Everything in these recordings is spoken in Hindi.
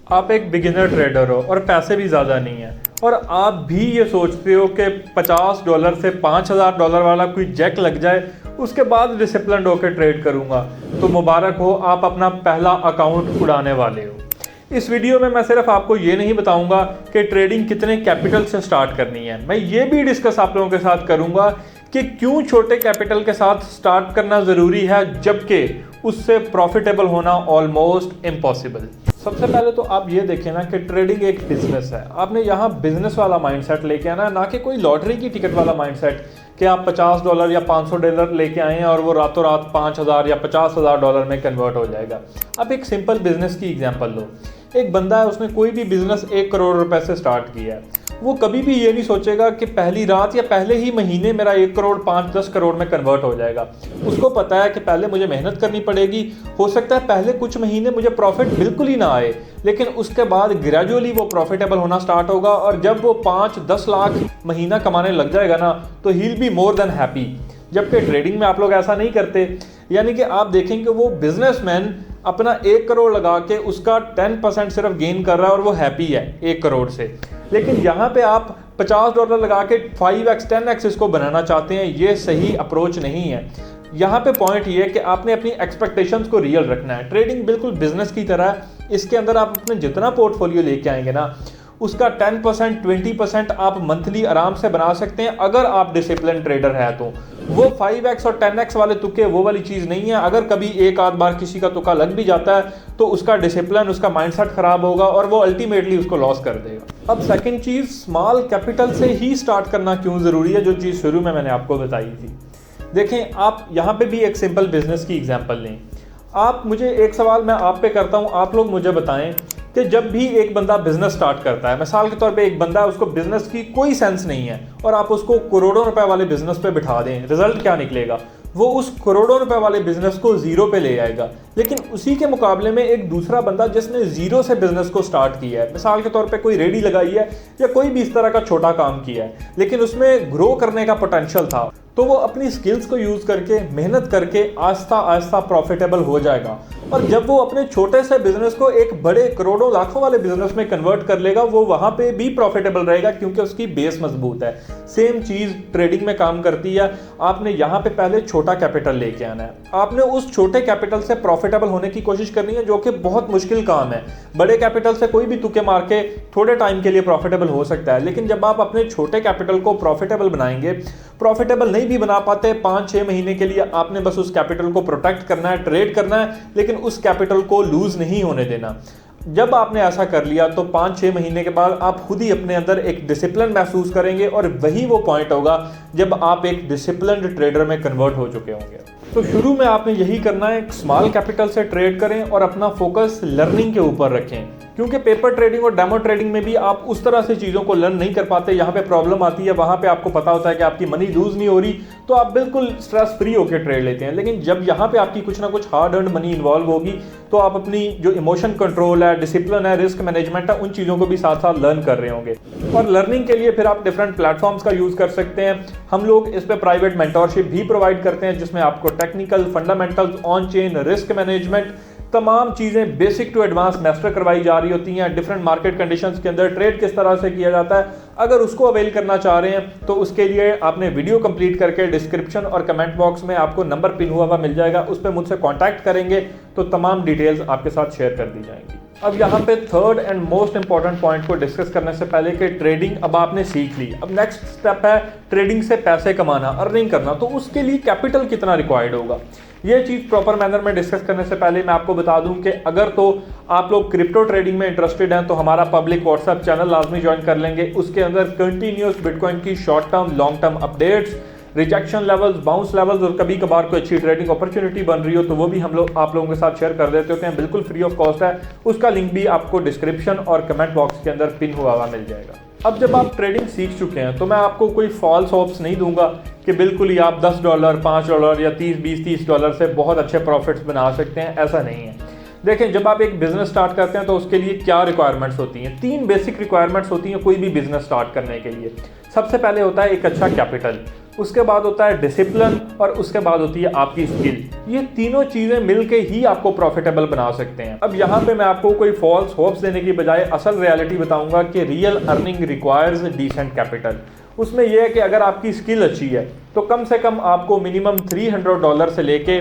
आप एक बिगिनर ट्रेडर हो और पैसे भी ज़्यादा नहीं है और आप भी ये सोचते हो कि $50 से $5000 वाला कोई जैक लग जाए उसके बाद डिसिप्लिन होकर ट्रेड करूंगा, तो मुबारक हो, आप अपना पहला अकाउंट उड़ाने वाले हो। इस वीडियो में मैं सिर्फ आपको ये नहीं बताऊंगा कि ट्रेडिंग कितने कैपिटल से स्टार्ट करनी है, मैं ये भी डिस्कस आप लोगों के साथ करूंगा कि क्यों छोटे कैपिटल के साथ स्टार्ट करना ज़रूरी है जबकि उससे प्रॉफिटेबल होना ऑलमोस्ट इम्पॉसिबल। सबसे पहले तो आप ये देखें ना कि ट्रेडिंग एक बिजनेस है। आपने यहाँ बिजनेस वाला माइंडसेट लेके आना, ना कि कोई लॉटरी की टिकट वाला माइंडसेट कि आप $50 या $500 लेके आए हैं और वो रातों रात 5000 या $50,000 में कन्वर्ट हो जाएगा। आप एक सिंपल बिजनेस की एग्जांपल लो। एक बंदा है, उसने कोई भी बिजनेस 1 करोड़ रुपए से स्टार्ट किया है। वो कभी भी ये नहीं सोचेगा कि पहली रात या पहले ही महीने मेरा 1 करोड़ 5-10 करोड़ में कन्वर्ट हो जाएगा। उसको पता है कि पहले मुझे मेहनत करनी पड़ेगी, हो सकता है पहले कुछ महीने मुझे प्रॉफिट बिल्कुल ही ना आए, लेकिन उसके बाद ग्रेजुअली वो प्रॉफिटेबल होना स्टार्ट होगा और जब वो 5-10 लाख महीना कमाने लग जाएगा ना, तो he will be more than happy. जबकि ट्रेडिंग में आप लोग ऐसा नहीं करते, यानी कि आप देखेंगे वो बिजनेसमैन अपना 1 करोड़ लगा के उसका 10% सिर्फ गेन कर रहा है और वो हैप्पी है 1 करोड़ से। लेकिन यहाँ पे आप $50 लगा के 5x 10x इसको बनाना चाहते हैं, ये सही अप्रोच नहीं है। यहाँ पे पॉइंट ये है कि आपने अपनी एक्सपेक्टेशंस को रियल रखना है। ट्रेडिंग बिल्कुल बिजनेस की तरह है, इसके अंदर आप अपने जितना पोर्टफोलियो लेके आएंगे ना, उसका 10% 20% आप मंथली आराम से बना सकते हैं अगर आप डिसिप्लिन ट्रेडर है तो। वो 5x और 10x वाले तुक्के वो वाली चीज़ नहीं है। अगर कभी एक आध बार किसी का तुक्का लग भी जाता है तो उसका डिसिप्लिन, उसका माइंडसेट खराब होगा और वो अल्टीमेटली उसको लॉस कर देगा। अब सेकंड चीज़, स्मॉल कैपिटल से ही स्टार्ट करना क्यों ज़रूरी है, जो चीज़ शुरू में मैंने आपको बताई थी। देखें, आप यहाँ पे भी एक सिंपल बिजनेस की एग्जांपल लें। आप मुझे एक सवाल मैं आप पे करता हूँ, आप लोग मुझे बताएं कि जब भी एक बंदा बिजनेस स्टार्ट करता है, मिसाल के तौर पे एक बंदा है, उसको बिजनेस की कोई सेंस नहीं है और आप उसको करोड़ों रुपए वाले बिजनेस पे बिठा दें, रिजल्ट क्या निकलेगा? वो उस करोड़ों रुपए वाले बिजनेस को जीरो पे ले आएगा। लेकिन उसी के मुकाबले में एक दूसरा बंदा जिसने जीरो से बिजनेस को स्टार्ट किया है, मिसाल के तौर पे कोई रेडी लगाई है या कोई भी इस तरह का छोटा काम किया है, लेकिन उसमें ग्रो करने का पोटेंशियल था, तो वो अपनी स्किल्स को यूज करके, मेहनत करके आहिस्ता आहिस्ता प्रॉफिटेबल हो जाएगा। और जब वो अपने छोटे से बिजनेस को एक बड़े करोड़ों लाखों वाले बिजनेस में कन्वर्ट कर लेगा, वो वहां पे भी प्रॉफिटेबल रहेगा क्योंकि उसकी बेस मजबूत है। सेम चीज ट्रेडिंग में काम करती है। आपने यहाँ पे पहले छोटा कैपिटल लेके आना है, आपने उस छोटे कैपिटल से प्रॉफिटेबल होने की कोशिश करनी है, जो कि बहुत मुश्किल काम है। बड़े कैपिटल से कोई भी तुक्के मार के थोड़े टाइम के लिए प्रॉफिटेबल हो सकता है, लेकिन जब आप अपने छोटे कैपिटल को प्रॉफिटेबल बनाएंगे, प्रॉफिटेबल नहीं भी बना पाते 5-6 महीने के लिए, आपने बस उस कैपिटल को प्रोटेक्ट करना है, ट्रेड करना है, लेकिन उस कैपिटल को लूज नहीं होने देना। जब आपने ऐसा कर लिया तो 5-6 महीने के बाद आप खुद ही अपने अंदर एक डिसिप्लिन महसूस करेंगे और वही वो पॉइंट होगा जब आप एक डिसिप्लिन्ड ट्रेडर में कन्वर्ट हो चुके होंगे। तो शुरू में आपने यही करना है, स्मॉल कैपिटल से ट्रेड करें और अपना फोकस लर्निंग के ऊपर रखें, क्योंकि पेपर ट्रेडिंग और डेमो ट्रेडिंग में भी आप उस तरह से चीज़ों को लर्न नहीं कर पाते। यहाँ पे प्रॉब्लम आती है, वहाँ पे आपको पता होता है कि आपकी मनी लूज नहीं हो रही, तो आप बिल्कुल स्ट्रेस फ्री होकर ट्रेड लेते हैं। लेकिन जब यहाँ पे आपकी कुछ ना कुछ हार्ड अर्न मनी इन्वॉल्व होगी, तो आप अपनी जो इमोशन कंट्रोल है, डिसिप्लिन है, रिस्क मैनेजमेंट है, उन चीज़ों को भी साथ साथ लर्न कर रहे होंगे। और लर्निंग के लिए फिर आप डिफरेंट प्लेटफॉर्म्स का यूज़ कर सकते हैं। हम लोग इस पर प्राइवेट मेंटोरशिप भी प्रोवाइड करते हैं, जिसमें आपको technical fundamentals, on chain, risk management, तमाम चीज़ें बेसिक टू एडवांस मास्टर करवाई जा रही होती हैं। डिफरेंट मार्केट कंडीशंस के अंदर ट्रेड किस तरह से किया जाता है, अगर उसको अवेल करना चाह रहे हैं तो उसके लिए आपने वीडियो कंप्लीट करके डिस्क्रिप्शन और कमेंट बॉक्स में आपको नंबर पिन हुआ मिल जाएगा, उस पर मुझसे कांटेक्ट करेंगे तो तमाम डिटेल्स आपके साथ शेयर कर दी जाएंगी। अब यहाँ पे third and most important point को डिस्कस करने से पहले कि ट्रेडिंग अब आपने सीख ली, अब नेक्स्ट स्टेप है ट्रेडिंग से पैसे कमाना, अर्निंग करना। तो उसके लिए कैपिटल कितना रिक्वायर्ड होगा, ये चीज़ प्रॉपर मैनर में डिस्कस करने से पहले मैं आपको बता दूं कि अगर तो आप लोग क्रिप्टो ट्रेडिंग में इंटरेस्टेड हैं तो हमारा पब्लिक व्हाट्सएप चैनल लाजमी ज्वाइन कर लेंगे। उसके अंदर कंटिन्यूस बिटकॉइन की short term, long term updates, rejection levels, bounce levels और कभी कभार कोई अच्छी ट्रेडिंग अपॉर्चुनिटी बन रही हो तो वो भी हम लोग आप लोगों के साथ शेयर कर देते होते हैं, बिल्कुल फ्री ऑफ कॉस्ट है। उसका लिंक भी आपको डिस्क्रिप्शन और कमेंट बॉक्स के अंदर पिन हुआ मिल जाएगा। अब जब आप ट्रेडिंग सीख चुके हैं तो मैं आपको कोई फॉल्स होप्स नहीं दूंगा कि बिल्कुल ही आप $10, $5 या $20 से बहुत अच्छे प्रॉफिट्स बना सकते हैं, ऐसा नहीं है। देखें, जब आप एक बिजनेस स्टार्ट करते हैं तो उसके लिए क्या रिक्वायरमेंट्स होती हैं, 3 बेसिक रिक्वायरमेंट्स होती हैं कोई भी बिजनेस स्टार्ट करने के लिए। सबसे पहले होता है एक अच्छा कैपिटल। उसके बाद होता है डिसिप्लिन और उसके बाद होती है आपकी स्किल। ये तीनों चीजें मिलके ही आपको प्रॉफिटेबल बना सकते हैं। अब यहाँ पे मैं आपको कोई फॉल्स होप्स देने की बजाय असल रियलिटी बताऊंगा कि real earning requires decent capital. उसमें यह है कि अगर आपकी स्किल अच्छी है तो कम से कम आपको मिनिमम $300 से लेके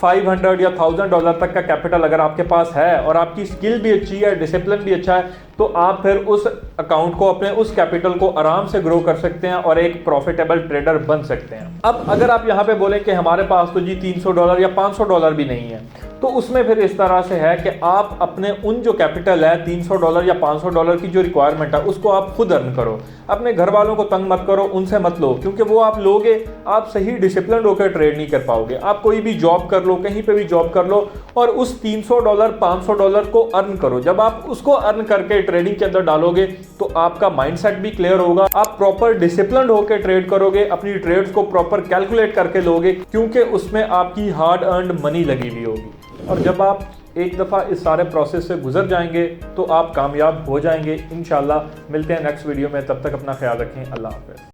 $500 या $1000 तक का कैपिटल अगर आपके पास है और आपकी स्किल भी अच्छी है, डिसिप्लिन भी अच्छा है, तो आप फिर उस अकाउंट को, अपने उस कैपिटल को आराम से ग्रो कर सकते हैं और एक प्रॉफिटेबल ट्रेडर बन सकते हैं। अब अगर आप यहाँ पे बोलें कि हमारे पास तो जी $300 या $500 भी नहीं है, तो उसमें फिर इस तरह से है कि आप अपने उन जो कैपिटल है $300 या $500 की जो रिक्वायरमेंट है उसको आप खुद अर्न करो। अपने घर वालों को तंग मत करो, उनसे मत लो, क्योंकि वो आप लोगे, आप सही डिसिप्लिन होकर ट्रेड नहीं कर पाओगे। आप कोई भी जॉब कर लो, कहीं पे भी जॉब कर लो और उस $300 $500 को अर्न करो। जब आप उसको अर्न करके ट्रेडिंग के अंदर डालोगे तो आपका माइंडसेट भी क्लियर होगा, आप प्रॉपर डिसिप्लिन होकर ट्रेड करोगे, अपनी ट्रेड्स को प्रॉपर कैलकुलेट करके लोगे, क्योंकि उसमें आपकी हार्ड अर्न्ड मनी लगी हुई होगी। और जब आप एक दफ़ा इस सारे प्रोसेस से गुजर जाएंगे तो आप कामयाब हो जाएंगे इंशाल्लाह। मिलते हैं नेक्स्ट वीडियो में, तब तक अपना ख्याल रखें। अल्लाह हाफ़िज़।